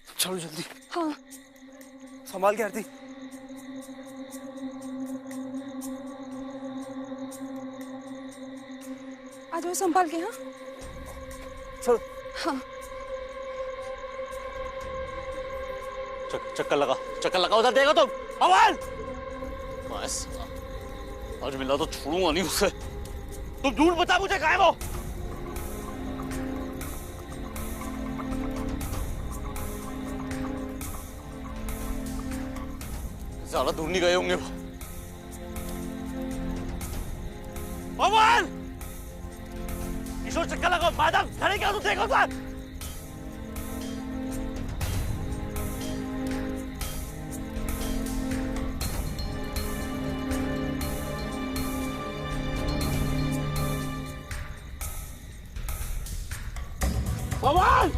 चलो जल्दी। हाँ। संभाल के आरती। आ जाओ संभाल के। हाँ चलो। हाँ। चक्कर लगा, चक्कर लगा, उधर देखो तुम। अमन बस आज मिला तो छोड़ूंगा नहीं उसे। तुम ढूंढ बता मुझे कहाँ है वो। ज्यादा दूर नहीं गए होंगे वो। अमन किशोर चक्कर लगाओ, मैडम खड़े क्या, तुम देखो सर। अमन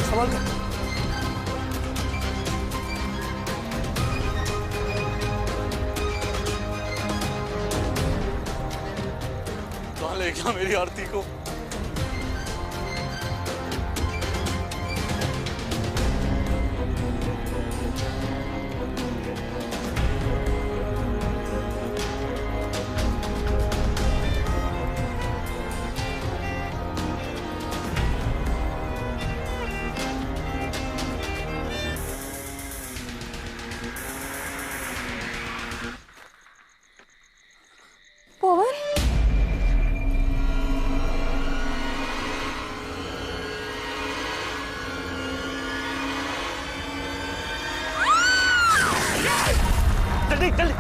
संभाल कर। कहाँ ले गया मेरी आरती को। पवन जल्दी जल्दी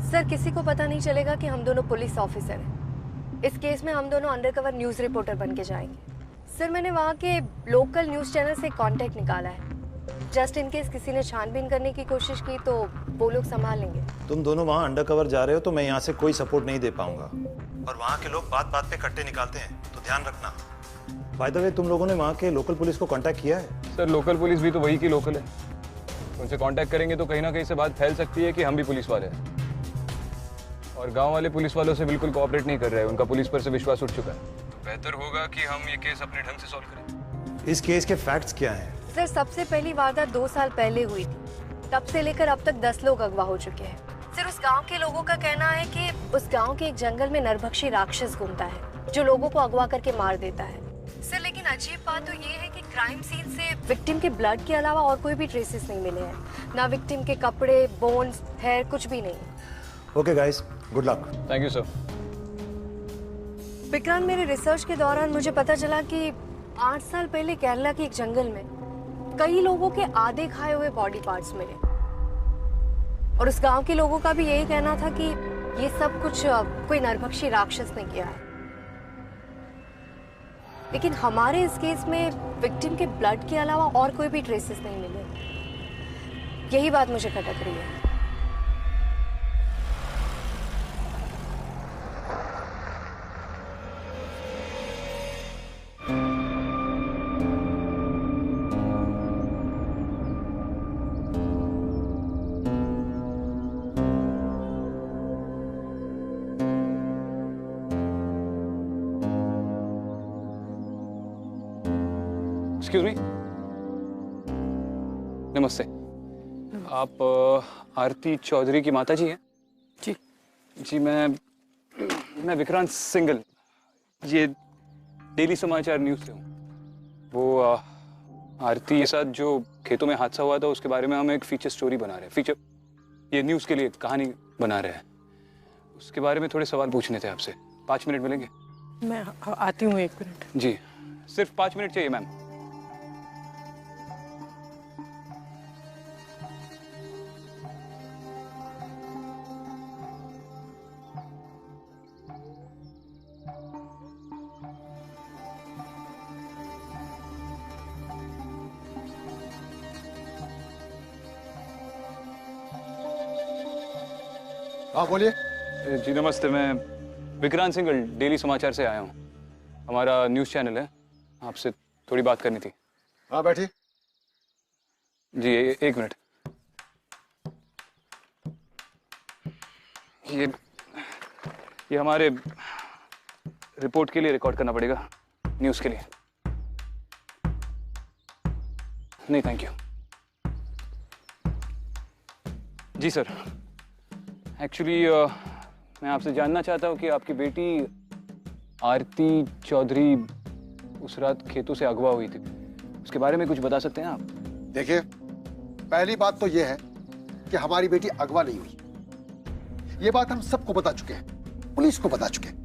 सर, किसी को पता नहीं चलेगा कि हम दोनों पुलिस ऑफिसर हैं। इस केस में हम दोनों अंडरकवर न्यूज रिपोर्टर बन के जाएंगे। सर, मैंने वहाँ के लोकल न्यूज चैनल से कांटेक्ट निकाला है। जस्ट इन केस किसी ने छानबीन करने की कोशिश की तो वो लोग संभाल लेंगे। तुम दोनों वहाँ अंडरकवर जा रहे हो तो मैं यहाँ से कोई सपोर्ट नहीं दे पाऊंगा, और वहाँ के लोग बात बात पे कट्टे निकालते हैं, तो ध्यान रखना। बाय द वे, तुम लोगों ने वहाँ के लोकल पुलिस को कांटेक्ट किया है? सर, लोकल पुलिस भी तो वही की लोकल है। उनसे कांटेक्ट करेंगे तो कहीं ना कहीं से बात फैल सकती है कि हम भी पुलिस वाले हैं, और गांव वाले पुलिस वालों से बिल्कुल कोऑपरेट नहीं कर रहे हैं। उनका पुलिस पर से विश्वास उठ चुका है। तो बेहतर होगा कि हम ये केस अपने ढंग से सॉल्व करें। इस केस के फैक्ट्स क्या हैं? सर, सबसे पहली वारदात 2 साल पहले हुई थी। तब से लेकर अब तक 10 लोग अगवा हो चुके हैं। सर, उस गांव के लोगों का कहना है कि उस गांव के एक जंगल में नरभक्षी राक्षस घूमता है जो लोगों को अगवा करके मार देता है। सर, लेकिन अजीब बात तो ये है कि क्राइम सीन से विक्टिम के ब्लड के अलावा और कोई भी ट्रेसेस नहीं मिले हैं। ना विक्टिम के कपड़े, बोन्स, हेयर, कुछ भी नहीं। Okay guys, good luck. Thank you sir. Vikrant, मेरे रिसर्च के दौरान मुझे पता चला कि 8 साल पहले केरला के एक जंगल में कई लोगों के आधे खाए हुए बॉडी पार्ट्स मिले, और उस गांव के लोगों का भी यही कहना था कि ये सब कुछ कोई नरभक्षी राक्षस ने किया है। लेकिन हमारे इस केस में विक्टिम के ब्लड के अलावा और कोई भी ट्रेसेस नहीं मिले। यही बात मुझे खटक रही है। Excuse me. नमस्ते। आप आरती चौधरी की माता जी हैं? जी जी, मैं विक्रांत सिंगल, ये डेली समाचार न्यूज़ से हूँ। वो आरती के साथ जो खेतों में हादसा हुआ था उसके बारे में हम एक फीचर स्टोरी बना रहे हैं। ये न्यूज़ के लिए कहानी बना रहे हैं। उसके बारे में थोड़े सवाल पूछने थे आपसे। 5 मिनट मिलेंगे? मैं आती हूँ, 1 मिनट। जी, सिर्फ 5 मिनट चाहिए मैम। हाँ बोलिए। जी नमस्ते, मैं विक्रांत सिंगल डेली समाचार से आया हूँ। हमारा न्यूज़ चैनल है, आपसे थोड़ी बात करनी थी। हाँ बैठिए। जी एक मिनट। ये हमारे रिपोर्ट के लिए रिकॉर्ड करना पड़ेगा, न्यूज़ के लिए। नहीं थैंक यू। जी सर, एक्चुअली मैं आपसे जानना चाहता हूँ कि आपकी बेटी आरती चौधरी उस रात खेतों से अगवा हुई थी, उसके बारे में कुछ बता सकते हैं आप? देखिए, पहली बात तो यह है कि हमारी बेटी अगवा नहीं हुई। ये बात हम सबको बता चुके हैं, पुलिस को बता चुके हैं,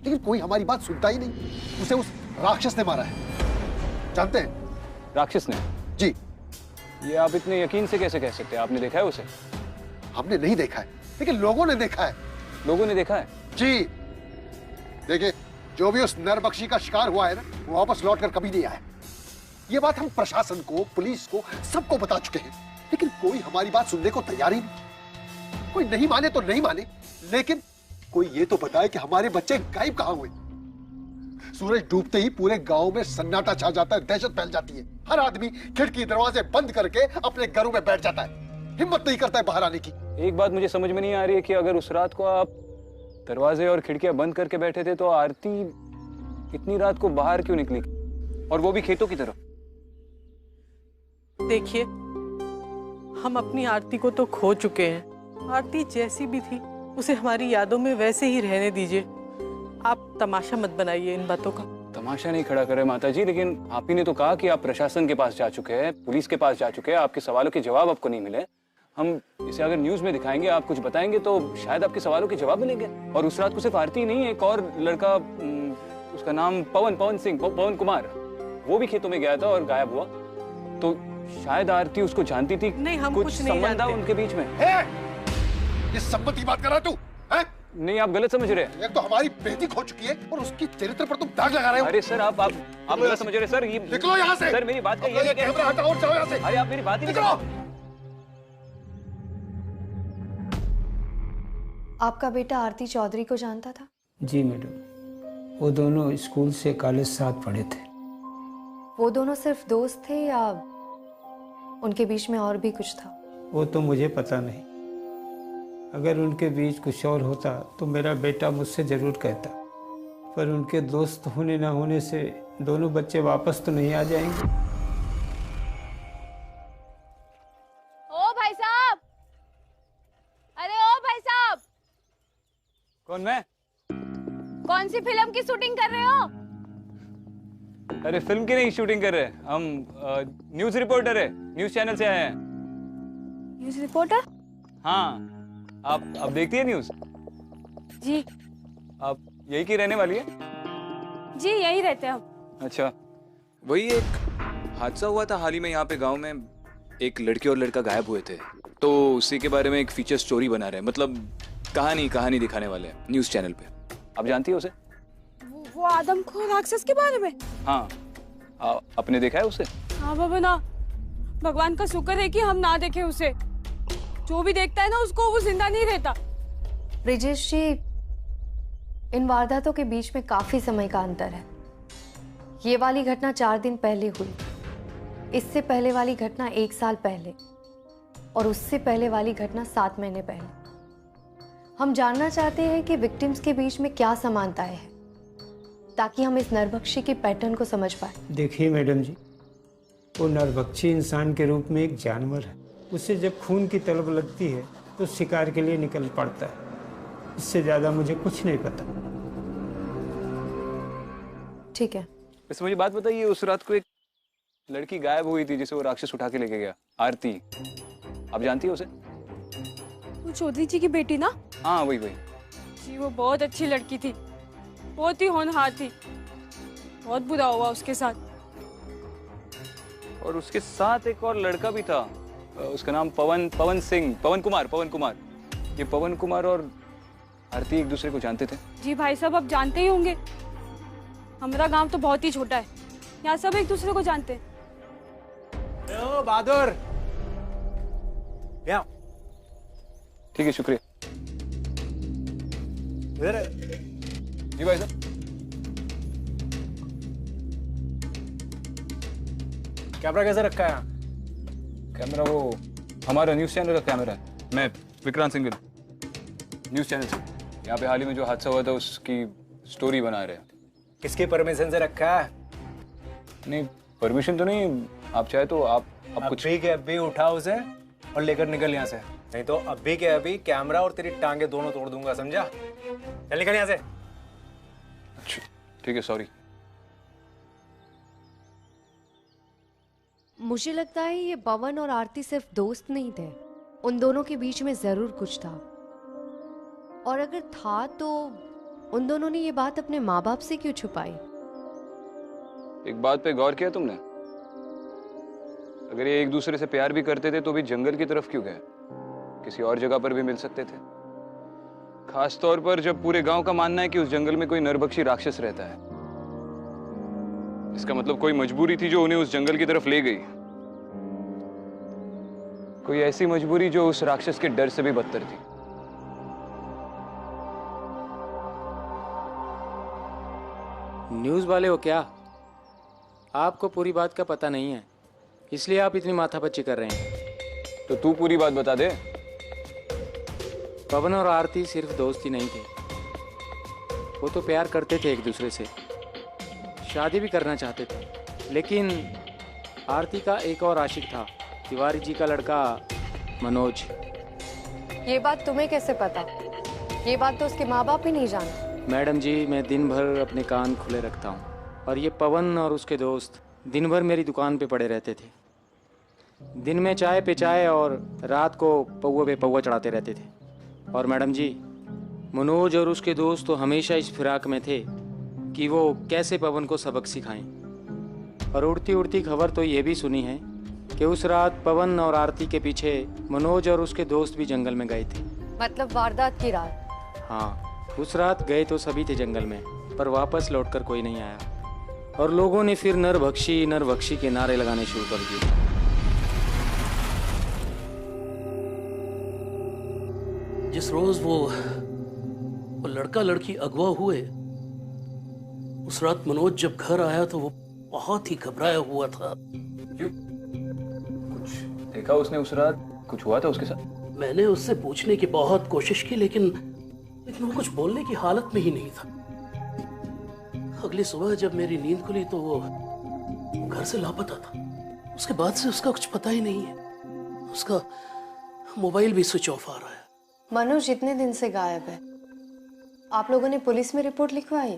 लेकिन कोई हमारी बात सुनता ही नहीं। उसे उस राक्षस ने मारा है, जानते हैं? राक्षस ने? जी। ये आप इतने यकीन से कैसे कह सकते हैं? आपने देखा है उसे? हमने नहीं देखा है, लेकिन लोगों ने देखा है। लोगों ने देखा है? जी। देखिए, जो भी उस नरबख्शी का शिकार हुआ है ना, वो वापस लौट कर कभी नहीं आया। ये बात हम प्रशासन को, पुलिस को, सबको बता चुके हैं, लेकिन कोई हमारी बात सुनने को तैयार ही नहीं। कोई नहीं माने तो नहीं माने, लेकिन कोई ये तो बताए कि हमारे बच्चे गायब कहाँ हुए। सूरज डूबते ही पूरे गांव में सन्नाटा छा जाता है, दहशत फैल जाती है। हर आदमी खिड़की दरवाजे बंद करके अपने घरों में बैठ जाता है, हिम्मत नहीं करता है बाहर आने की। एक बात मुझे समझ में नहीं आ रही है कि अगर उस रात को आप दरवाजे और खिड़कियां बंद करके बैठे थे, तो आरती इतनी रात को बाहर क्यों निकली, और वो भी खेतों की तरफ? देखिए, हम अपनी आरती को तो खो चुके हैं। आरती जैसी भी थी, उसे हमारी यादों में वैसे ही रहने दीजिए। आप तमाशा मत बनाइए इन बातों का। तमाशा नहीं खड़ा करे माता जी, लेकिन आप ही ने तो कहा कि आप प्रशासन के पास जा चुके हैं, पुलिस के पास जा चुके हैं, आपके सवालों के जवाब आपको नहीं मिले। हम इसे अगर न्यूज में दिखाएंगे, आप कुछ बताएंगे, तो शायद आपके सवालों के जवाब मिलेंगे। और उस रात को सिर्फ आरती नहीं, एक और लड़का, उसका नाम पवन कुमार, वो भी खेतों में गया था और गायब हुआ। तो शायद आरती उसको जानती थी। नहीं, हम कुछ नहीं संबंध था उनके बीच में। ये संबंध की बात कर रहा है तू? है? नहीं, आप गलत समझ रहे हैं। एक तो हमारी बेटी खो चुकी है और उसकी चरित्र पर तुम दाग लगा रहे हो। अरे सर, आप गलत समझ रहे हैं सर। ये निकलो यहाँ से। सर मेरी बात का ये कैमरा हटाओ और जाओ यहाँ से। अरे आप मेरी बात ही नहीं निकलो। आपका बेटा आरती चौधरी को जानता था? जी मैडम, वो दोनों स्कूल से कॉलेज साथ पढ़े थे। वो दोनों सिर्फ दोस्त थे या उनके बीच में और भी कुछ था? वो तो मुझे पता नहीं। अगर उनके बीच कुछ और होता तो मेरा बेटा मुझसे जरूर कहता, पर उनके दोस्त होने ना होने से दोनों बच्चे वापस तो नहीं आ जाएंगे। ओ भाई साहब, अरे ओ भाई साहब। कौन? मैं? कौन सी फिल्म की शूटिंग कर रहे हो? अरे फिल्म की नहीं शूटिंग कर रहे, हम न्यूज रिपोर्टर है, न्यूज चैनल से आए हैं। News reporter? हाँ, आप देखती है न्यूज? जी। आप यही की रहने वाली है? जी यही रहते हैं हम। अच्छा, वही एक हादसा हुआ था हाल ही में यहाँ पे गांव में, एक लड़की और लड़का गायब हुए थे, तो उसी के बारे में एक फीचर स्टोरी बना रहे हैं, मतलब कहानी दिखाने वाले हैं न्यूज चैनल पे। आप जानती है उसे? वो आदमखोर राक्षस के बारे में? हाँ, आपने देखा है उसे? हाँ बाबा ना, भगवान का शुक्र है कि हम ना देखे उसे। जो भी देखता है ना उसको, वो जिंदा नहीं रहता। ब्रिजेश जी, इन वारदातों के बीच में काफी समय का अंतर है। ये वाली घटना 4 दिन पहले हुई, इससे पहले वाली घटना 1 साल पहले, और उससे पहले वाली घटना 7 महीने पहले। हम जानना चाहते हैं कि विक्टिम्स के बीच में क्या समानताएं हैं, ताकि हम इस नरभक्षी के पैटर्न को समझ पाए। देखिए मैडम जी, वो नरभक्षी इंसान के रूप में एक जानवर है। उसे जब खून की तलब लगती है तो शिकार के लिए निकल पड़ता है। इससे ज्यादा मुझे कुछ नहीं पता। ठीक है। वैसे मुझे बात बताइए, उस रात को एक लड़की गायब हुई थी जिसे वो राक्षस उठा के लेके गया, आरती, आप जानती है उसे? वो चौधरी जी की बेटी ना? हाँ वही। जी वो बहुत अच्छी लड़की थी, बहुत ही होनहार थी। बहुत बुरा हुआ उसके साथ। और उसके साथ एक और लड़का भी था, उसका नाम पवन कुमार। ये पवन कुमार और आरती एक दूसरे को जानते थे? जी भाई साहब, आप जानते ही होंगे, हमारा गांव तो बहुत ही छोटा है, यहाँ सब एक दूसरे को जानते हैं। ओ बहादुर, ठीक है, शुक्रिया। इधर है। जी भाई साहब। कैमरा कैसे रखा है यहाँ? कैमरा वो हमारा न्यूज़ चैनल का कैमरा है। मैं विक्रांत सिंघल, न्यूज़ चैनल से। यहाँ पे हाल ही में जो हादसा हुआ था उसकी स्टोरी बना रहे हैं। किसकी परमिशन से रखा है? नहीं, परमिशन तो नहीं, आप चाहे तो आप कुछ अभी के अभी उठा उसे और लेकर निकल यहाँ से, नहीं तो अभी के अभी कैमरा और तेरी टांगे दोनों तोड़ दूंगा, समझा? चल निकल यहाँ से। अच्छा ठीक है, सॉरी। मुझे लगता है ये पवन और आरती सिर्फ दोस्त नहीं थे, उन दोनों के बीच में जरूर कुछ था। और अगर था तो उन दोनों ने ये बात अपने माँ बाप से क्यों छुपाई? एक बात पे गौर किया तुमने? अगर ये एक दूसरे से प्यार भी करते थे तो भी जंगल की तरफ क्यों गए? किसी और जगह पर भी मिल सकते थे। खास तौर पर जब पूरे गांव का मानना है कि उस जंगल में कोई नरभक्षी राक्षस रहता है। इसका मतलब कोई मजबूरी थी जो उन्हें उस जंगल की तरफ ले गई। कोई ऐसी मजबूरी जो उस राक्षस के डर से भी बदतर थी। न्यूज़ वाले हो क्या? आपको पूरी बात का पता नहीं है, इसलिए आप इतनी माथापच्ची कर रहे हैं। तो तू पूरी बात बता दे। पवन और आरती सिर्फ दोस्त ही नहीं थे, वो तो प्यार करते थे एक दूसरे से, शादी भी करना चाहते थे। लेकिन आरती का एक और आशिक था, तिवारी जी का लड़का मनोज। ये बात तुम्हें कैसे पता? ये बात तो उसके माँ बाप भी नहीं जानते। मैडम जी, मैं दिन भर अपने कान खुले रखता हूँ, और ये पवन और उसके दोस्त दिन भर मेरी दुकान पे पड़े रहते थे। दिन में चाय पे चाय और रात को पौवे पे पौवा चढ़ाते रहते थे। और मैडम जी, मनोज और उसके दोस्त तो हमेशा इस फिराक में थे कि वो कैसे पवन को सबक सिखाएं। और उड़ती उड़ती खबर तो ये भी सुनी है कि उस रात पवन और आरती के पीछे मनोज और उसके दोस्त भी जंगल में गए थे। मतलब वारदात की रात? हाँ, उस रात गए तो सभी थे जंगल में, पर वापस लौटकर कोई नहीं आया। और लोगों ने फिर नरभक्षी के नारे लगाने शुरू कर दिए। जिस रोज वो लड़का लड़की अगवा हुए, उस रात मनोज जब घर आया तो वो बहुत ही घबराया हुआ था। क्यों? कुछ देखा उसने उस रात? कुछ हुआ था उसके साथ? मैंने उससे पूछने की बहुत कोशिश की, लेकिन वो कुछ बोलने की हालत में ही नहीं था। अगली सुबह जब मेरी नींद खुली तो वो घर से लापता था। उसके बाद से उसका कुछ पता ही नहीं है। उसका मोबाइल भी स्विच ऑफ आ रहा है। मनोज इतने दिन से गायब है, आप लोगों ने पुलिस में रिपोर्ट लिखवाई?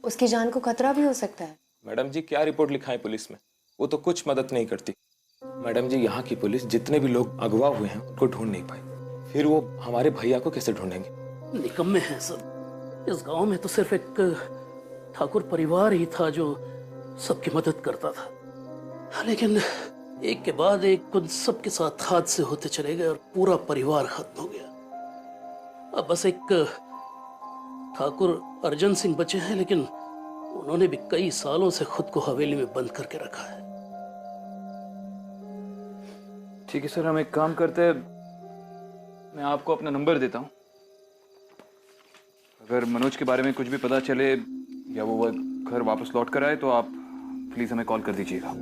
उसकी जान को खतरा भी हो सकता है। मैडम जी, क्या रिपोर्ट लिखाएं पुलिस में? वो तो कुछ मदद नहीं करती। मैडम जी, यहाँ की पुलिस जितने भी लोग अगवा हुए हैं उनको ढूंढ नहीं पाई, फिर वो हमारे भैया को कैसे ढूंढेंगे? निकम्मे हैं सब। इस गांव में तो सिर्फ एक ठाकुर परिवार ही था जो सबकी मदद करता था, लेकिन एक के बाद एक उन सबके साथ हादसे होते चले गए और पूरा परिवार खत्म हो गया। अब बस एक ठाकुर अर्जन सिंह बचे हैं, लेकिन उन्होंने भी कई सालों से खुद को हवेली में बंद करके रखा है। ठीक है सर, हम एक काम करते हैं, मैं आपको अपना नंबर देता हूँ। अगर मनोज के बारे में कुछ भी पता चले या वो घर वापस लौट कर आए तो आप प्लीज हमें कॉल कर दीजिएगा।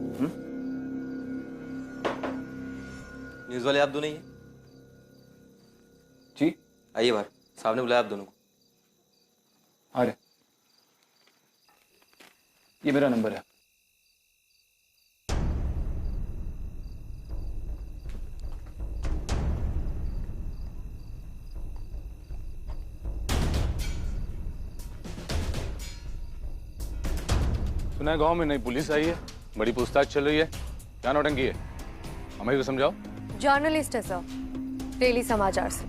न्यूज़ वाले आप दोनों ही हैं? जी आइए बाहर, साहब ने बुलाया आप दोनों को। अरे ये मेरा नंबर है। सुना है गांव में नई पुलिस आई है, बड़ी पूछताछ चल रही है। क्या नौटंकी है? हमें भी समझाओ। जर्नलिस्ट है सर, डेली समाचार से।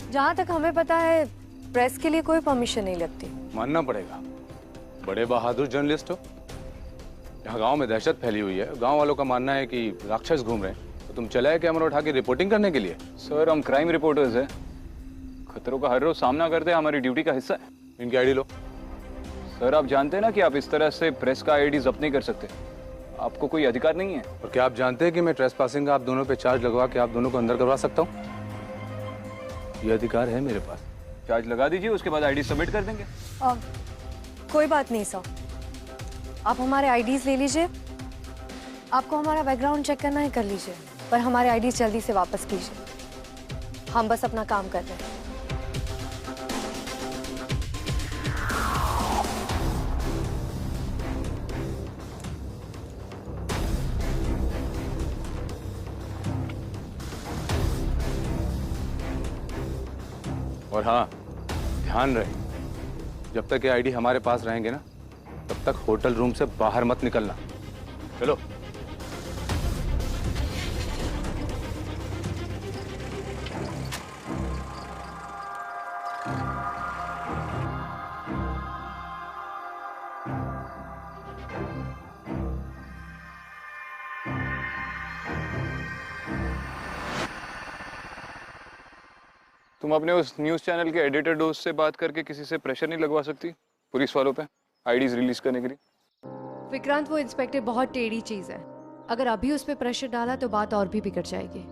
जहाँ तक हमें पता है प्रेस के लिए कोई परमिशन नहीं लगती। मानना पड़ेगा, बड़े बहादुर जर्नलिस्ट हो। यहाँ गांव में दहशत फैली हुई है, गांव वालों का मानना है कि राक्षस घूम रहे हैं, तो तुम चले आए कैमरा उठा के रिपोर्टिंग करने के लिए? सर हम क्राइम रिपोर्टर्स हैं, खतरों का हर रोज सामना करते हैं, हमारी ड्यूटी का हिस्सा है। इनकी आईडी लो। सर आप जानते हैं ना कि आप इस तरह से प्रेस का आईडी जब्त नहीं कर सकते, आपको कोई अधिकार नहीं है। और क्या आप जानते हैं कि मैं ट्रेसपासिंग का आप दोनों पे चार्ज लगवा के आप दोनों को अंदर करवा सकता हूँ? ये अधिकार है मेरे पास। चार्ज लगा दीजिए, उसके बाद आईडी सबमिट कर देंगे। कोई बात नहीं सर, आप हमारे आईडीज ले लीजिए। आपको हमारा बैकग्राउंड चेक करना है कर लीजिए, पर हमारे आईडीज जल्दी से वापस कीजिए। हम बस अपना काम कर रहे हैं। और हाँ, ध्यान रहे, जब तक ये आईडी हमारे पास रहेंगे ना, तब तक होटल रूम से बाहर मत निकलना। चलो। तुम अपने उस न्यूज़ चैनल के एडिटर दोस्त से बात करके किसी से प्रेशर नहीं लगवा सकती पुलिस वालों पे आईडीज रिलीज करने के लिए? विक्रांत, वो इंस्पेक्टर बहुत टेढ़ी चीज है। अगर अभी उस पर प्रेशर डाला तो बात और भी बिगड़ जाएगी।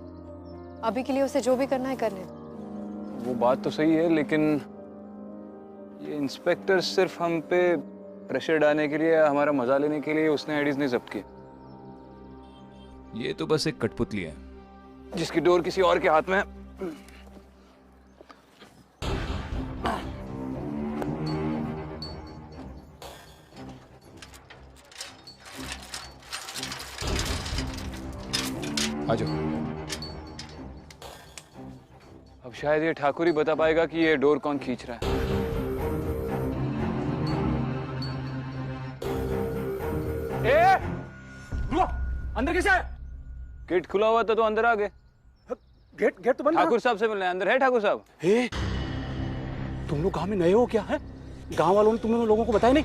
अभी के लिए उसे जो भी करना है करने दो। वो बात तो सही है, लेकिन ये इंस्पेक्टर सिर्फ हम पे प्रेशर डालने के लिए, हमारा मजा लेने के लिए उसने आईडीज नहीं जब्त किए। ये तो बस एक कठपुतली है जिसकी डोर किसी और के हाथ में है। आ जाओ। अब शायद ये ठाकुर ही बता पाएगा कि ये डोर कौन खींच रहा है। अंदर कैसे है? गेट खुला हुआ था तो अंदर आ गए। गेट तो बंद है। ठाकुर साहब से मिलना है। अंदर है ठाकुर साहब? तुम लोग गांव में नए हो क्या है? गांव वालों ने तुम लोगों को बताया नहीं?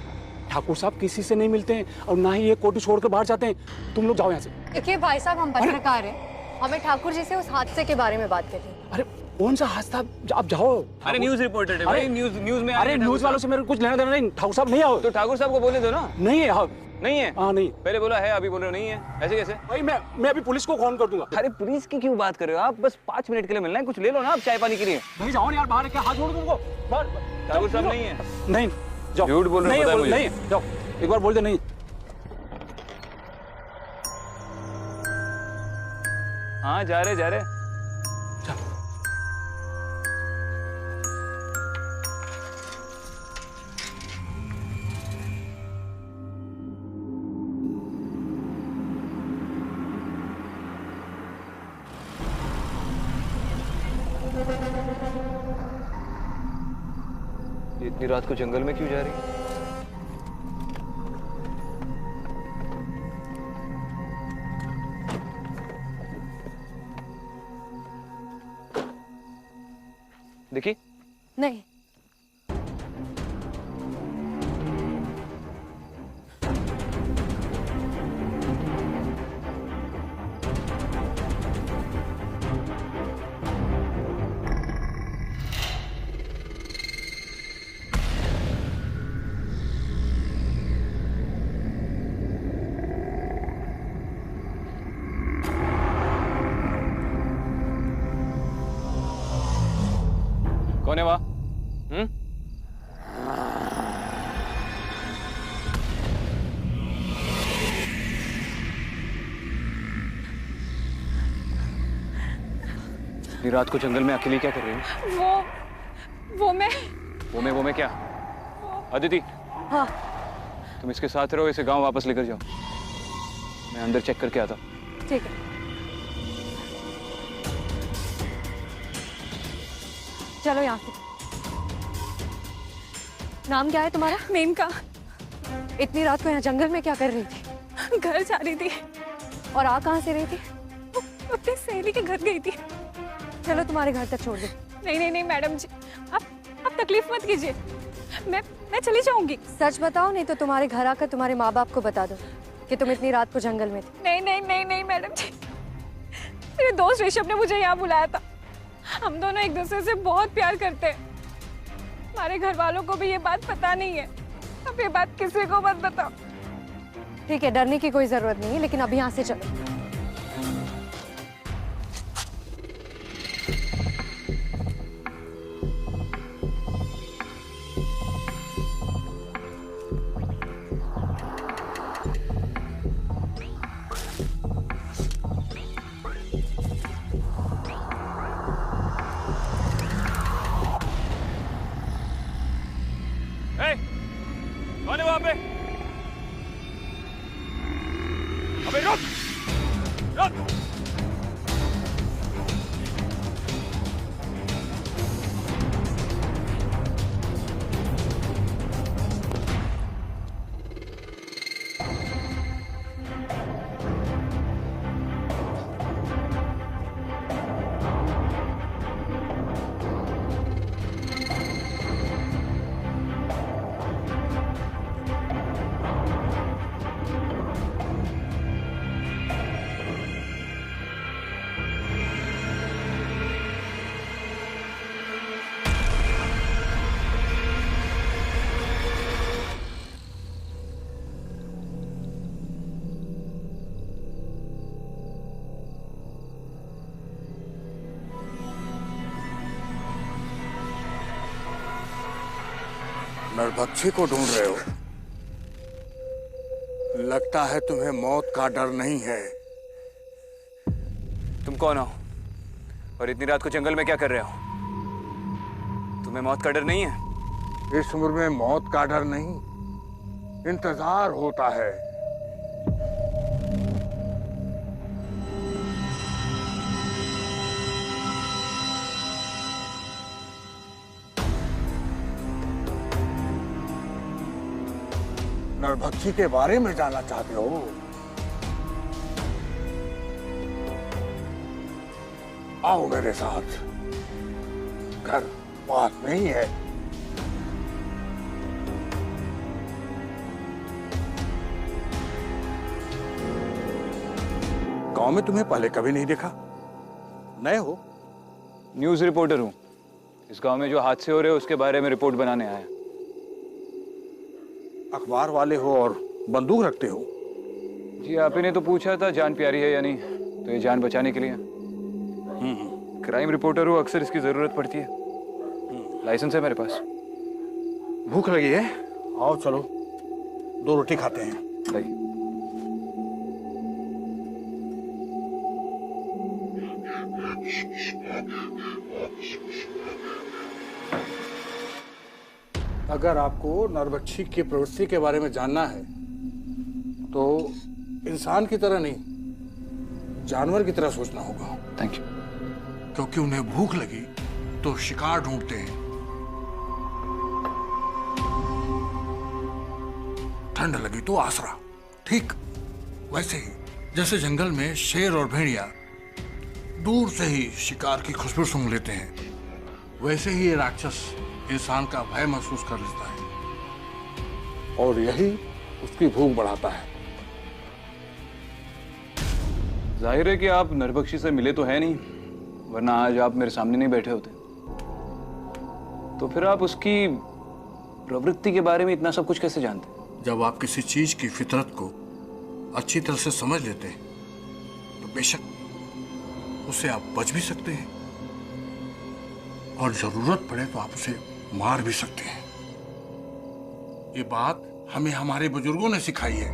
ठाकुर साहब किसी से नहीं मिलते हैं और ना ही ये कोठी छोड़कर बाहर जाते हैं। तुम लोग जाओ यहाँ से। देखिए भाई साहब, हम पत्रकार हैं, हमें ठाकुर जी से उस हादसे के बारे में बात करनी है। अरे कौन सा हादसा? आप जाओ। अरे न्यूज़ रिपोर्टर है भाई, न्यूज़ में। अरे न्यूज़ वालों से मेरे कुछ लेना देना नहीं। ठाकुर साहब नहीं आओ। तो ठाकुर साहब को बोलने दो ना। नहीं है। नहीं है? हाँ नहीं। पहले बोला है, अभी बोल रहे हो नहीं है। ऐसे कैसे भाई? मैं अभी पुलिस को फोन कर दूंगा। अरे पुलिस की क्यों बात कर रहे हो आप? बस 5 मिनट के लिए मिलना है, कुछ ले लो ना आप चाय पानी के लिए। भाई जाओ ना यार, बाहर क्या हाथ जोड़ तुमको। ठाकुर साहब नहीं है। नहीं जाओ। झूठ बोल रहे हो। नहीं जाओ, एक बार बोल दे नहीं। हाँ जा रहे। इतनी रात को जंगल में क्यों जा रही है? देखी? नहीं। कौन है वहाँ? इतनी रात को जंगल में अकेले क्या कर रही हो? वो मैं क्या? अदिति, हाँ। तुम इसके साथ रहो, इसे गांव वापस लेकर जाओ। मैं अंदर चेक करके आता। ठीक है। चलो यहाँ से। नाम क्या है तुम्हारा? मेनका। इतनी रात को यहाँ जंगल में क्या कर रही थी? घर जा रही थी। और आ कहाँ से रही थी? अपनी सहेली के घर गई थी। चलो तुम्हारे घर तक छोड़ दे। नहीं मैडम जी, आप तकलीफ मत कीजिए, मैं चली जाऊंगी। सच बताओ, नहीं तो तुम्हारे घर आकर तुम्हारे माँ बाप को बता दो कि तुम इतनी रात को जंगल में थी। नहीं मैडम जी, मेरे दोस्त ऋषभ ने मुझे यहाँ बुलाया था। हम दोनों एक दूसरे से बहुत प्यार करते हैं। हमारे घर वालों को भी ये बात पता नहीं है। अब ये बात किसी को मत बताओ। ठीक है, डरने की कोई जरूरत नहीं है, लेकिन अभी यहाँ से चलो। नरभक्षी को ढूंढ रहे हो? लगता है तुम्हें मौत का डर नहीं है। तुम कौन हो और इतनी रात को जंगल में क्या कर रहे हो? तुम्हें मौत का डर नहीं है? इस उम्र में मौत का डर नहीं, इंतजार होता है। नरभक्षी के बारे में जानना चाहते हो? आओ मेरे साथ, घर पास में ही है। गांव में तुम्हें पहले कभी नहीं देखा, नए हो? न्यूज़ रिपोर्टर हूँ। इस गांव में जो हादसे हो रहे हैं उसके बारे में रिपोर्ट बनाने आया। अखबार वाले हो और बंदूक रखते हो? जी आप ही ने तो पूछा था जान प्यारी है या नहीं, तो ये जान बचाने के लिए। क्राइम रिपोर्टर हूँ, अक्सर इसकी जरूरत पड़ती है। लाइसेंस है मेरे पास। भूख लगी है? आओ चलो 2 रोटी खाते हैं। लाइए। अगर आपको नरभक्षी की प्रवृत्ति के बारे में जानना है तो इंसान की तरह नहीं, जानवर की तरह सोचना होगा। Thank you. क्योंकि उन्हें भूख लगी तो शिकार ढूंढते हैं, ठंड लगी तो आसरा। ठीक वैसे ही जैसे जंगल में शेर और भेड़िया दूर से ही शिकार की खुशबू सूंघ लेते हैं, वैसे ही ये राक्षस इंसान का भय महसूस कर लेता है और यही उसकी भूख बढ़ाता है। जाहिर है कि आप नरभक्षी से मिले तो है नहीं, वरना आज आप मेरे सामने नहीं बैठे होते। तो फिर आप उसकी प्रवृत्ति के बारे में इतना सब कुछ कैसे जानते? जब आप किसी चीज की फितरत को अच्छी तरह से समझ लेते हैं तो बेशक उससे आप बच भी सकते हैं और जरूरत पड़े तो आप उसे मार भी सकते हैं। ये बात हमें हमारे बुजुर्गों ने सिखाई है।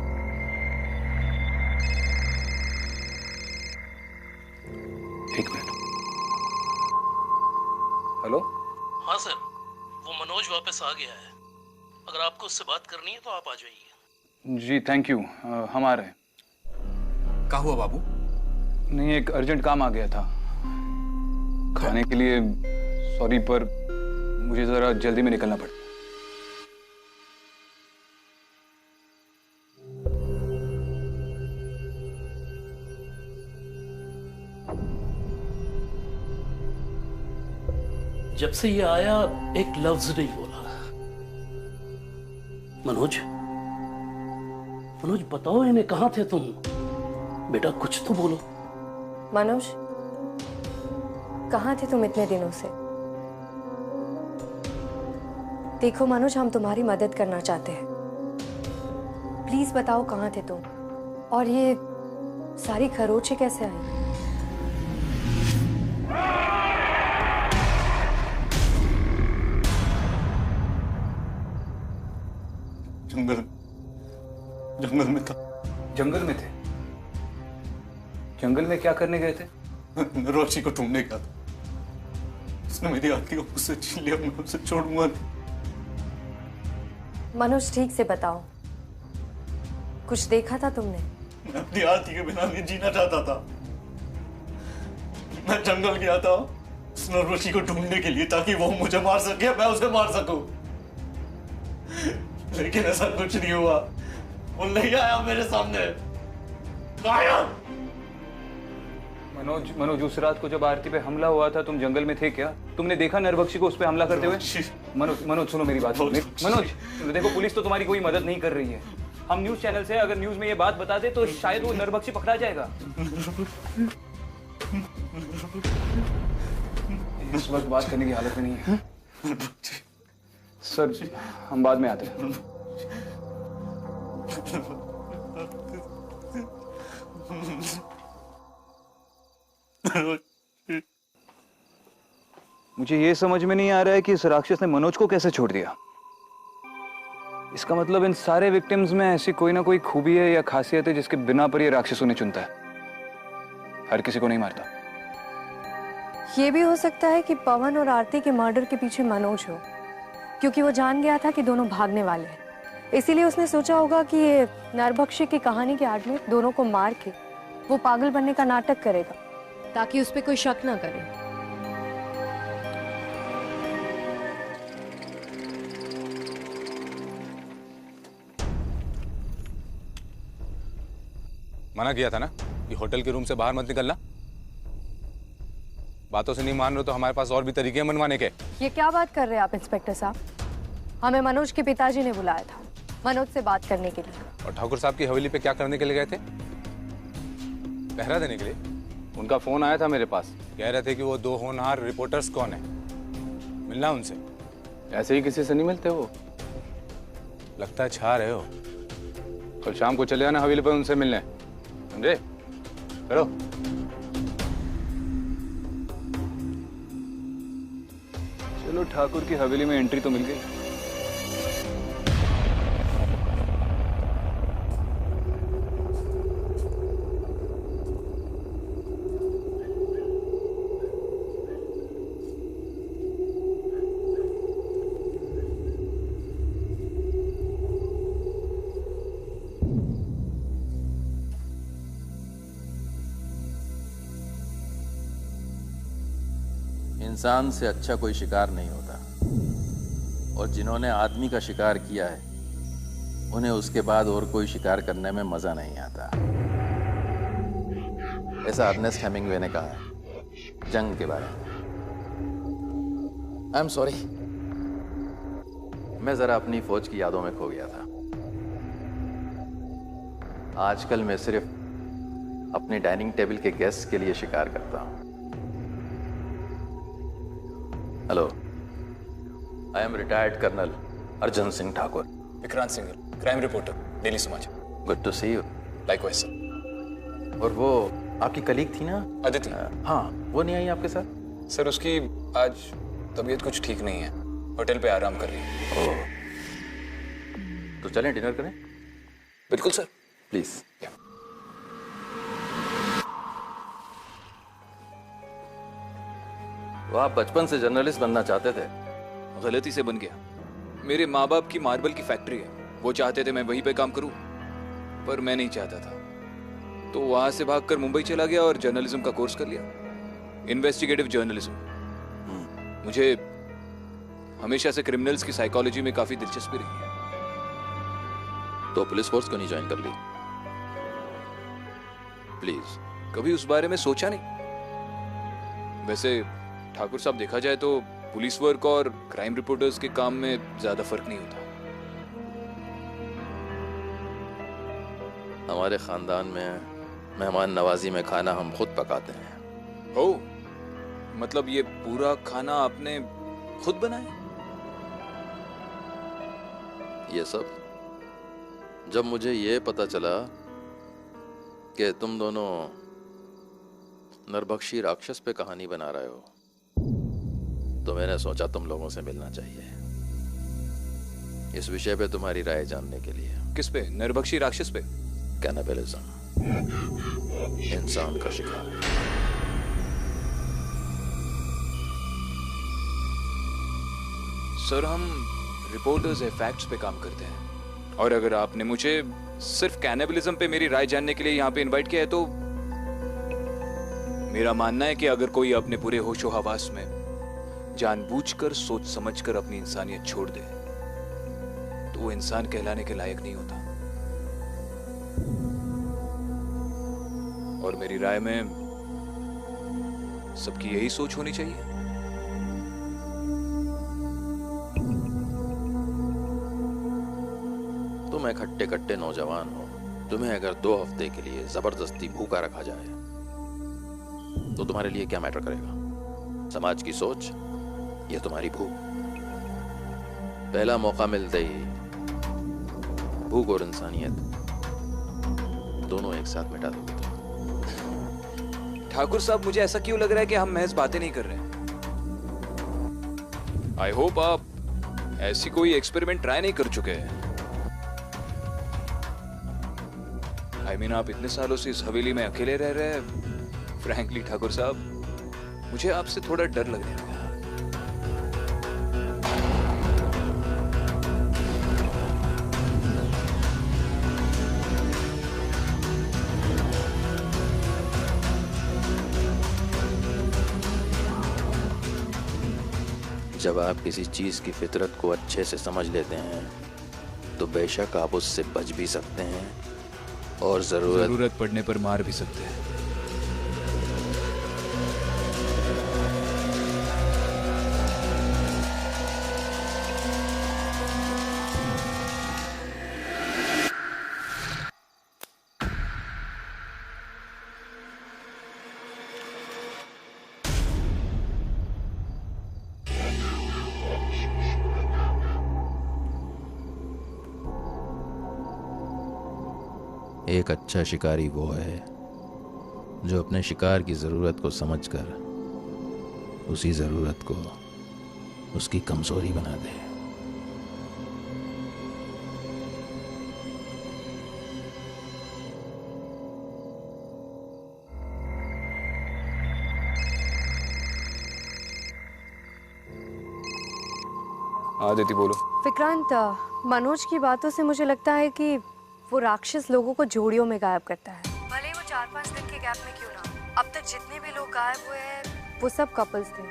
एक मिनट। हेलो? हाँ सर, वो मनोज वापस आ गया है। अगर आपको उससे बात करनी है तो आप आ जाइए। जी थैंक यू, हम आ रहे हैं। क्या हुआ बाबू? नहीं, एक अर्जेंट काम आ गया था। खाने के लिए सॉरी, पर मुझे जरा जल्दी में निकलना पड़ा। जब से ये आया एक लफ्ज नहीं बोला। मनोज, मनोज बताओ इन्हें कहाँ थे तुम? बेटा कुछ तो बोलो। मनोज, कहाँ थे तुम इतने दिनों से? देखो मनोज, हम तुम्हारी मदद करना चाहते हैं। प्लीज बताओ कहाँ थे तुम, और ये सारी खरोंचें कैसे आई? जंगल में था। जंगल में थे? जंगल में क्या करने गए थे? नरभक्षी को ढूंढने गया था। उसने मेरी आरती को मुझसे छीन लिया, मैं उसे छोड़ूंगा नहीं। मनोज ठीक से बताओ, कुछ देखा था तुमने? मैं अपनी आरती के बिना नहीं जीना चाहता था। मैं जंगल गया था उस नरभक्षी को ढूंढने के लिए ताकि वो मुझे मार सके, मैं उसे मार सकूं। लेकिन ऐसा कुछ नहीं हुआ। वो नहीं आया मेरे सामने। गायब। मनोज उस रात को जब आरती पे हमला हुआ था तुम जंगल में थे क्या? तुमने देखा नरभक्षी को उस पे हमला करते हुए? मनोज सुनो मेरी बात। मनोज देखो, पुलिस तो तुम्हारी कोई मदद नहीं कर रही है। हम न्यूज चैनल से अगर न्यूज में ये बात बता दे तो शायद वो नरभक्षी पकड़ा जाएगा। इस वक्त बात करने की हालत में नहीं है। सर हम बाद में आते हैं। मुझे ये समझ में नहीं आ रहा है कि इस राक्षस ने मनोज को कैसे छोड़ दिया। इसका मतलब इन सारे विक्टिम्स में ऐसी कोई ना कोई खूबी है या खासियत है जिसके बिना पर ये राक्षस उन्हें चुनता है। हर किसी को नहीं मारता। ये भी हो सकता है कि पवन और आरती के मर्डर के पीछे मनोज हो, क्योंकि वो जान गया था कि दोनों भागने वाले हैं। इसीलिए उसने सोचा होगा कि ये नरभक्षी की कहानी के आड़ में दोनों को मार के वो पागल बनने का नाटक करेगा ताकि उस पर कोई शक ना करे। मना किया था ना कि होटल के रूम से बाहर मत निकलना। बातों से नहीं मान रहे तो हमारे पास और भी तरीके हैं मनवाने के। ये क्या बात कर रहे हैं आप इंस्पेक्टर साहब? हमें मनोज के पिताजी ने बुलाया था मनोज से बात करने के लिए। और ठाकुर साहब की हवेली पे क्या करने के लिए गए थे? पहरा देने के लिए। उनका फोन आया था मेरे पास, कह रहे थे कि वो 2 होनहार रिपोर्टर्स कौन है, मिलना उनसे। ऐसे ही किसी से नहीं मिलते वो। लगता है छा रहे हो। कल शाम को चले आना हवेली पर उनसे मिलने, समझे? करो। चलो ठाकुर की हवेली में एंट्री तो मिल गई। इंसान से अच्छा कोई शिकार नहीं होता, और जिन्होंने आदमी का शिकार किया है उन्हें उसके बाद और कोई शिकार करने में मजा नहीं आता। ऐसा अर्नेस्ट हेमिंग्वे ने कहा है जंग के बारे में। आई एम सॉरी, मैं जरा अपनी फौज की यादों में खो गया था। आजकल मैं सिर्फ अपने डाइनिंग टेबल के गेस्ट के लिए शिकार करता हूं। Hello, I am retired colonel Arjun Singh Thakur. Vikrant Singh, crime reporter, daily Samachar. Good to see you. Likewise sir. और वो आपकी कलीग थी ना अदिति? हाँ, वो नहीं आई आपके साथ? सर उसकी आज तबीयत कुछ ठीक नहीं है, होटल पे आराम कर रही है। ओह, तो चलें डिनर करें? बिल्कुल सर, प्लीज। वो आप बचपन से जर्नलिस्ट बनना चाहते थे? गलती से बन गया। मेरे माँ बाप की मार्बल की फैक्ट्री है, वो चाहते थे मैं वहीं पे काम करूं, पर मैं नहीं चाहता था। तो वहां से भागकर मुंबई चला गया और जर्नलिज्म का कोर्स कर लिया, इन्वेस्टिगेटिव जर्नलिज्म। मुझे हमेशा से क्रिमिनल्स की साइकोलॉजी में काफी दिलचस्पी रही है। तो पुलिस फोर्स को नहीं ज्वाइन कर ली? प्लीज। कभी उस बारे में सोचा नहीं। वैसे ठाकुर साहब, देखा जाए तो पुलिस वर्क और क्राइम रिपोर्टर्स के काम में ज्यादा फर्क नहीं होता। हमारे खानदान में मेहमान नवाजी में खाना हम खुद पकाते हैं। ओ, मतलब ये पूरा खाना आपने खुद बनाया? ये सब जब मुझे ये पता चला कि तुम दोनों नरभक्षी राक्षस पे कहानी बना रहे हो, तो मैंने सोचा तुम लोगों से मिलना चाहिए इस विषय पे तुम्हारी राय जानने के लिए। किस पे? नरभक्षी राक्षस पे? कैनिबलिज्म, इंसान का शिकार। सर, हम रिपोर्टर्स है, फैक्ट्स पे काम करते हैं, और अगर आपने मुझे सिर्फ कैनिबलिज्म पे मेरी राय जानने के लिए यहाँ पे इनवाइट किया है तो मेरा मानना है कि अगर कोई अपने पूरे होशो हवास में जानबूझकर सोच समझकर अपनी इंसानियत छोड़ दे तो वो इंसान कहलाने के लायक नहीं होता। और मेरी राय में सबकी यही सोच होनी चाहिए। तुम एक हट्टे कट्टे नौजवान हो, तुम्हें अगर 2 हफ्ते के लिए जबरदस्ती भूखा रखा जाए तो तुम्हारे लिए क्या मैटर करेगा? समाज की सोच या तुम्हारी भूख? पहला मौका मिलते ही भूख और इंसानियत दोनों एक साथ मिटा दोगे। ठाकुर साहब, मुझे ऐसा क्यों लग रहा है कि हम महज बातें नहीं कर रहे हैं? आई होप आप ऐसी कोई एक्सपेरिमेंट ट्राई नहीं कर चुके हैं। आई मीन, आप इतने सालों से इस हवेली में अकेले रह रहे हैं। फ्रैंकली ठाकुर साहब, मुझे आपसे थोड़ा डर लगने लगा। जब आप किसी चीज की फितरत को अच्छे से समझ लेते हैं तो बेशक आप उससे बच भी सकते हैं और जरूरत पड़ने पर मार भी सकते हैं। एक अच्छा शिकारी वो है जो अपने शिकार की जरूरत को समझकर उसी जरूरत को उसकी कमजोरी बना दे। आदिति बोलो। विक्रांत, मनोज की बातों से मुझे लगता है कि वो राक्षस लोगों को जोड़ियों में गायब करता है। भले ही वो 4-5 दिन के गैप में क्यों ना, अब तक जितने भी लोग गायब हुए हैं वो सब कपल्स थे।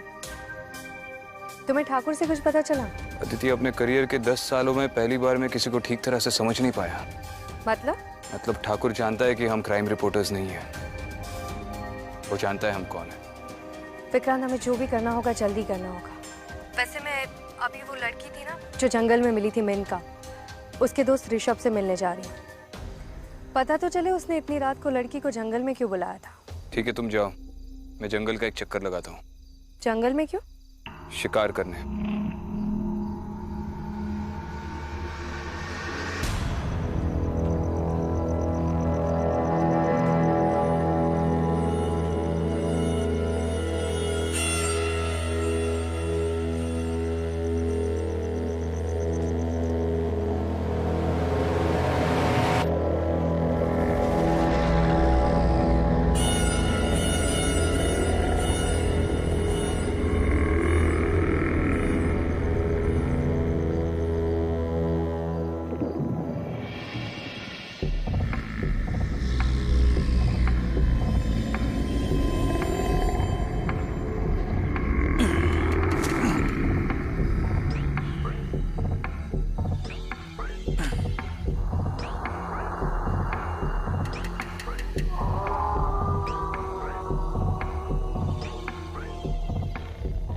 तुम्हें ठाकुर से कुछ पता चला? अदिति, अपने करियर के 10 सालों में पहली बार मैं किसी को ठीक तरह से समझ नहीं पाया। मतलब ठाकुर जानता है कि हम क्राइम रिपोर्टर्स नहीं हैं। वो जानता है हम कौन है। विक्रांत, हमें जो भी करना होगा जल्दी करना होगा। वैसे मैं अभी वो लड़की थी ना जो जंगल में मिली थी मेनका, उसके दोस्त ऋषभ से मिलने जा रही हूँ। पता तो चले उसने इतनी रात को लड़की को जंगल में क्यों बुलाया था। ठीक है, तुम जाओ, मैं जंगल का एक चक्कर लगाता हूँ। जंगल में क्यों? शिकार करने।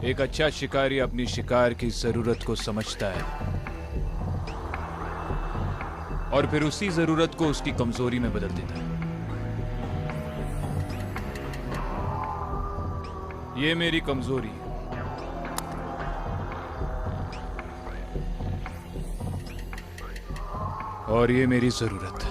एक अच्छा शिकारी अपनी शिकार की जरूरत को समझता है और फिर उसी जरूरत को उसकी कमजोरी में बदल देता है। ये मेरी कमजोरी है और ये मेरी जरूरत है।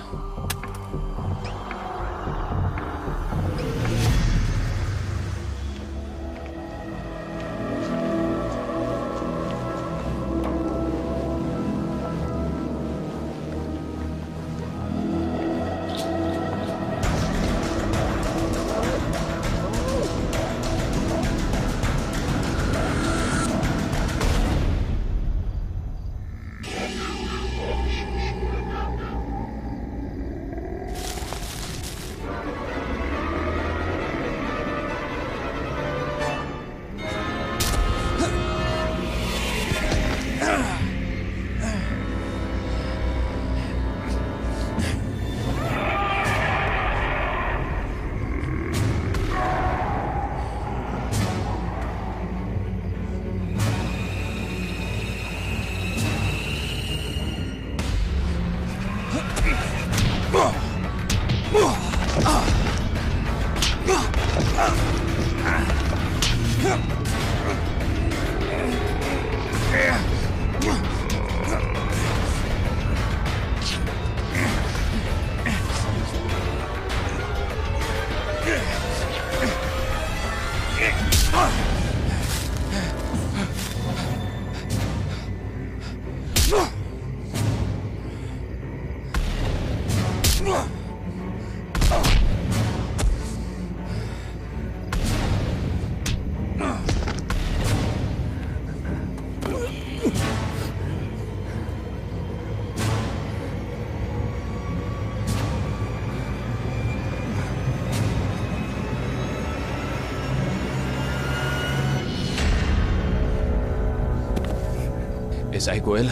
एसआई गोयल,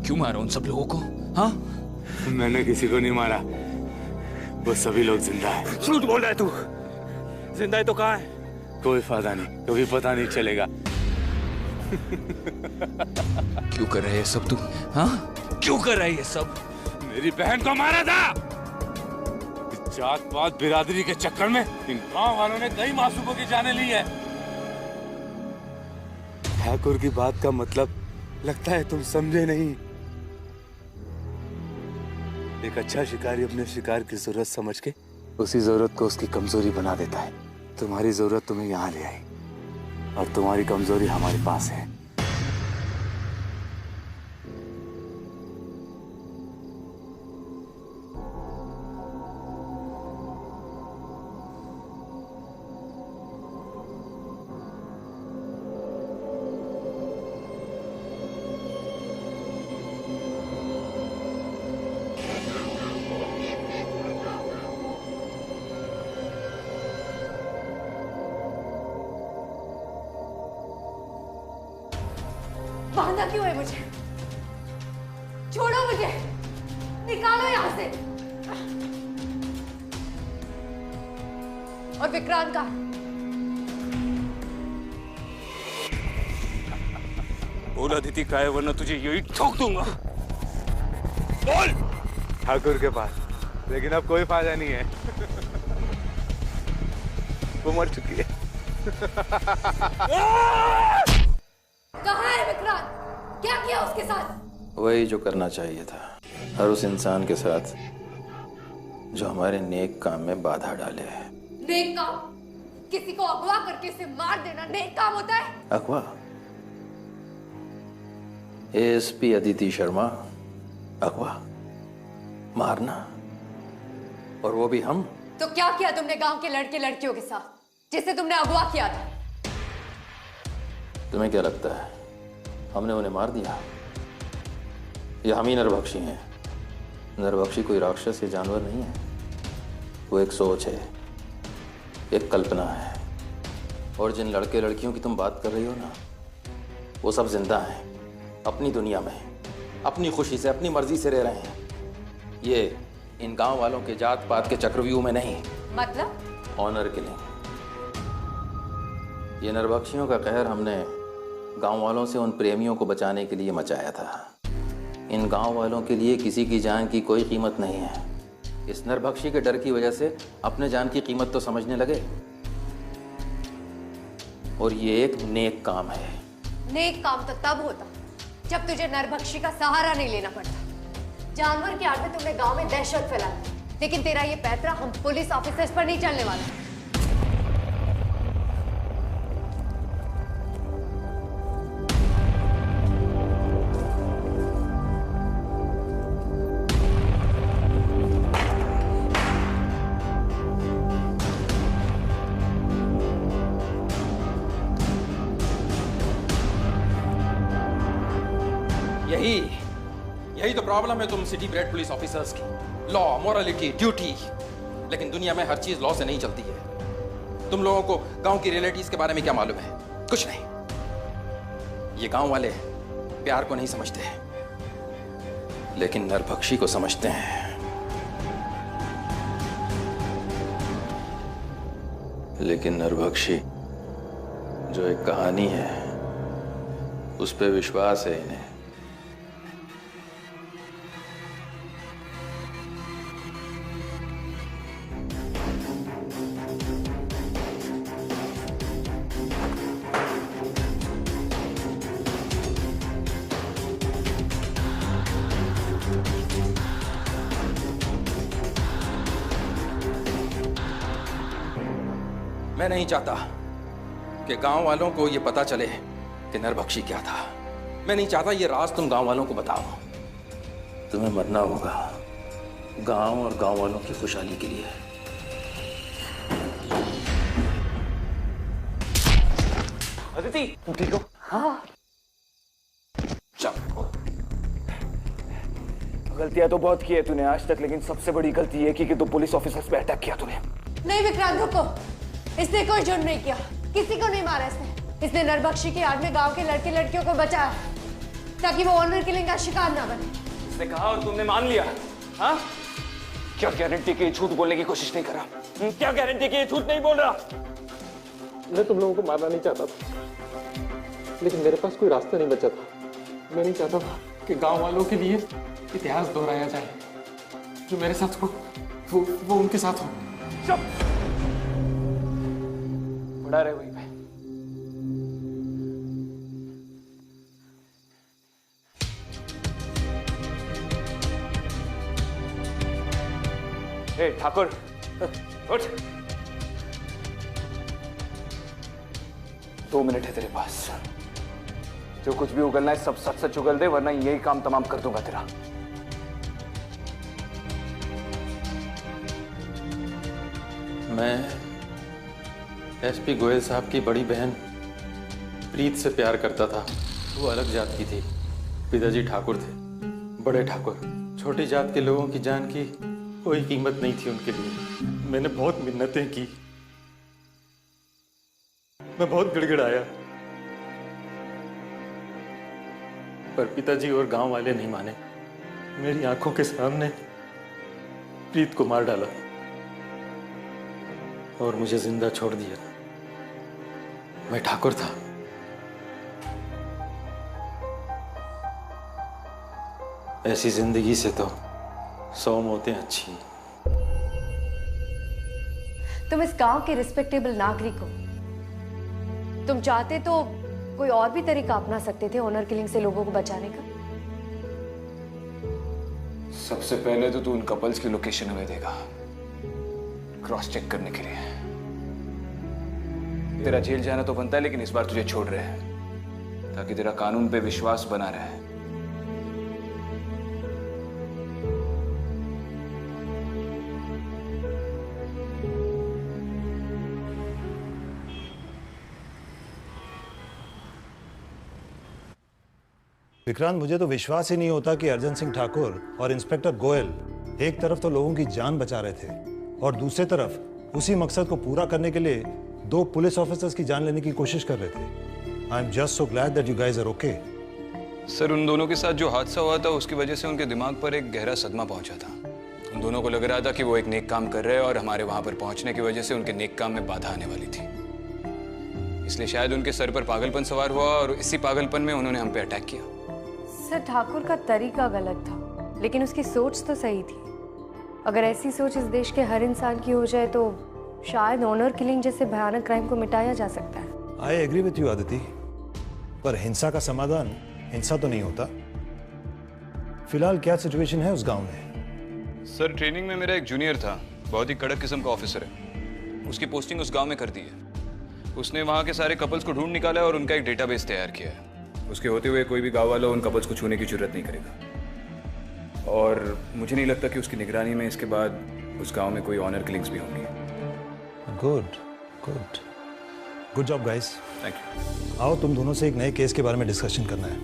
क्यों मारा उन सब लोगों को? हाँ, मैंने किसी को नहीं मारा, वो सभी लोग जिंदा है। झूठ बोल रहा है तू। जिंदा है तो कहाँ है? कोई फायदा नहीं, कभी पता नहीं चलेगा। क्यों कर रहे हैं सब तुम? हाँ, क्यों कर रहे हैं ये सब? मेरी बहन को मारा था। इस जात पात बिरादरी के चक्कर में इन गांव वालों ने कई मासूमों की जानें ली है। ठाकुर की बात का मतलब लगता है तुम समझे नहीं। एक अच्छा शिकारी अपने शिकार की जरूरत समझ के उसी जरूरत को उसकी कमजोरी बना देता है। तुम्हारी जरूरत तुम्हें यहाँ ले आई और तुम्हारी कमजोरी हमारे पास है। बांधा क्यों है मुझे? छोड़ो मुझे, निकालो यहां से। और विक्रांत का बोल अदिति का है, वरना तुझे यही ठोक दूंगा। बोल। ठाकुर के पास, लेकिन अब कोई फायदा नहीं है। वो मर चुकी है। कहाँ है विक्रांत? क्या किया उसके साथ? वही जो करना चाहिए था, हर उस इंसान के साथ जो हमारे नेक काम में बाधा डाले। नेक काम? किसी को अगवा करके उसे मार देना नेक काम होता है? अगवा? एएसपी अदिति शर्मा, अगवा? मारना? और वो भी हम? तो क्या किया तुमने गांव के लड़के लड़कियों के साथ जिसे तुमने अगवा किया था? तुम्हें क्या लगता है हमने उन्हें मार दिया? या हम ही नरभक्षी हैं? नरभक्षी कोई राक्षस या जानवर नहीं है, वो एक सोच है, एक कल्पना है। और जिन लड़के लड़कियों की तुम बात कर रही हो ना, वो सब जिंदा हैं, अपनी दुनिया में, अपनी खुशी से, अपनी मर्जी से रह रहे हैं। ये इन गांव वालों के जात पात के चक्रव्यूह में नहीं। मतलब? Honour killing. ये नरभक्षियों का कहर हमने गांव वालों से उन प्रेमियों को बचाने के लिए मचाया था। इन गांव वालों के लिए किसी की जान की कोई कीमत नहीं है। इस नरभक्षी के डर की वजह से अपने जान की कीमत तो समझने लगे। और ये एक नेक काम है। नेक काम तो तब होता जब तुझे नरभक्षी का सहारा नहीं लेना पड़ता। जानवर की आड़ में तुमने गांव में दहशत फैलाई, लेकिन तेरा ये पैतरा हम पुलिस ऑफिसर्स पर नहीं चलने वाला। यही तो प्रॉब्लम है तुम सिटी ब्रेड पुलिस ऑफिसर्स की। लॉ, मोरालिटी, ड्यूटी, लेकिन दुनिया में हर चीज लॉ से नहीं चलती है। तुम लोगों को गांव की रियलिटीज के बारे में क्या मालूम है? कुछ नहीं। ये गांव वाले प्यार को नहीं समझते, लेकिन नरभक्षी को समझते हैं। लेकिन नरभक्षी जो एक कहानी है, उस पे विश्वास है इन्हें। मैं नहीं चाहता कि गांव वालों को ये पता चले कि नरबख्शी क्या था। मैं नहीं चाहता ये राज तुम गांव वालों को बताओ। तुम्हें मरना होगा गांव और गांव वालों की खुशहाली के लिए। अदिति, तुम ठीक हो? हाँ। गलतियां तो बहुत की है तूने आज तक, लेकिन सबसे बड़ी गलती ये की कि तू पुलिस ऑफिसर्स पे अटैक किया तूने। नहीं विक्रांत रुको, इसने कोई जुर्म नहीं किया, किसी को नहीं मारा इसने नरबख्शी की आड़ में गांव के लड़के लड़कियों को बचाया ताकि वो ऑनर किलिंग का शिकार ना बने। इसने कहा और तुमने मान लिया? हाँ? क्या गारंटी कि झूठ बोलने की कोशिश नहीं कर रहा? क्या गारंटी कि झूठ नहीं बोल रहा? मैं तुम लोगों को मारना नहीं चाहता था, लेकिन मेरे पास कोई रास्ता नहीं बचा था। मैं नहीं चाहता था कि गांव वालों के लिए इतिहास दोहराया जाए। जो मेरे साथ हो वो उनके साथ हो। चुप! उड़ा रहे वहीं पे। ए ठाकुर, उठ। 2 मिनट है तेरे पास। जो कुछ भी उगलना है सब सच सच उगल दे, वरना यही काम तमाम कर दूंगा तेरा। मैं एसपी गोयल साहब की बड़ी बहन प्रीत से प्यार करता था। वो अलग जात की थी। पिताजी ठाकुर थे, बड़े ठाकुर। छोटी जात के लोगों की जान की कोई कीमत नहीं थी उनके लिए। मैंने बहुत मिन्नतें की, मैं बहुत गिड़गिड़ाया, पर पिताजी और गांव वाले नहीं माने। मेरी आंखों के सामने प्रीत को मार डाला और मुझे जिंदा छोड़ दिया। मैं ठाकुर था। ऐसी जिंदगी से तो 100 मौतें अच्छी। तुम इस गांव के रिस्पेक्टेबल नागरिक हो। तुम चाहते तो कोई और भी तरीका अपना सकते थे ऑनर किलिंग से लोगों को बचाने का। सबसे पहले तो तू उन कपल्स की लोकेशन हमें देगा, क्रॉस चेक करने के लिए। तेरा जेल जाना तो बनता है, लेकिन इस बार तुझे छोड़ रहे हैं ताकि तेरा कानून पे विश्वास बना रहे। विक्रांत, मुझे तो विश्वास ही नहीं होता कि अर्जन सिंह ठाकुर और इंस्पेक्टर गोयल एक तरफ तो लोगों की जान बचा रहे थे और दूसरी तरफ उसी मकसद को पूरा करने के लिए 2 पुलिस ऑफिसर्स की जान लेने की कोशिश कर रहे थे। I am just so glad that you guys are okay. Sir, उन दोनों के साथ जो हादसा हुआ था उसकी वजह से उनके दिमाग पर एक गहरा सदमा पहुंचा था। उन दोनों को लग रहा था कि वो एक नेक काम कर रहे हैं और हमारे वहां पर पहुंचने की वजह से उनके नेक काम में बाधा आने वाली थी। इसलिए शायद उनके सर पर पागलपन सवार हुआ और इसी पागलपन में उन्होंने हम पे अटैक किया। सर, ठाकुर का तरीका गलत था, लेकिन उसकी सोच तो सही थी। अगर ऐसी सोच इस देश के हर इंसान की हो जाए तो शायद ऑनर किलिंग जैसे भयानक क्राइम को मिटाया जा सकता है। I agree with you Aditi, पर हिंसा का समाधान हिंसा तो नहीं होता। फिलहाल क्या सिचुएशन है उस गांव में? सर, ट्रेनिंग में मेरा एक जूनियर था, बहुत ही कड़क किस्म का ऑफिसर है। उसकी पोस्टिंग उस गांव में कर दी है। उसने वहां के सारे कपल्स को ढूंढ निकाला और उनका एक डेटाबेस तैयार किया है। उसके होते हुए कोई भी गांव वाला उन कपल्स को छूने की जरूरत नहीं करेगा। और मुझे नहीं लगता कि उसकी निगरानी में इसके बाद उस गांव में कोई ऑनर किलिंग्स भी होंगी। Good good good job guys. Thank you. आओ तुम दोनों से एक नए केस के बारे में डिस्कशन करना है।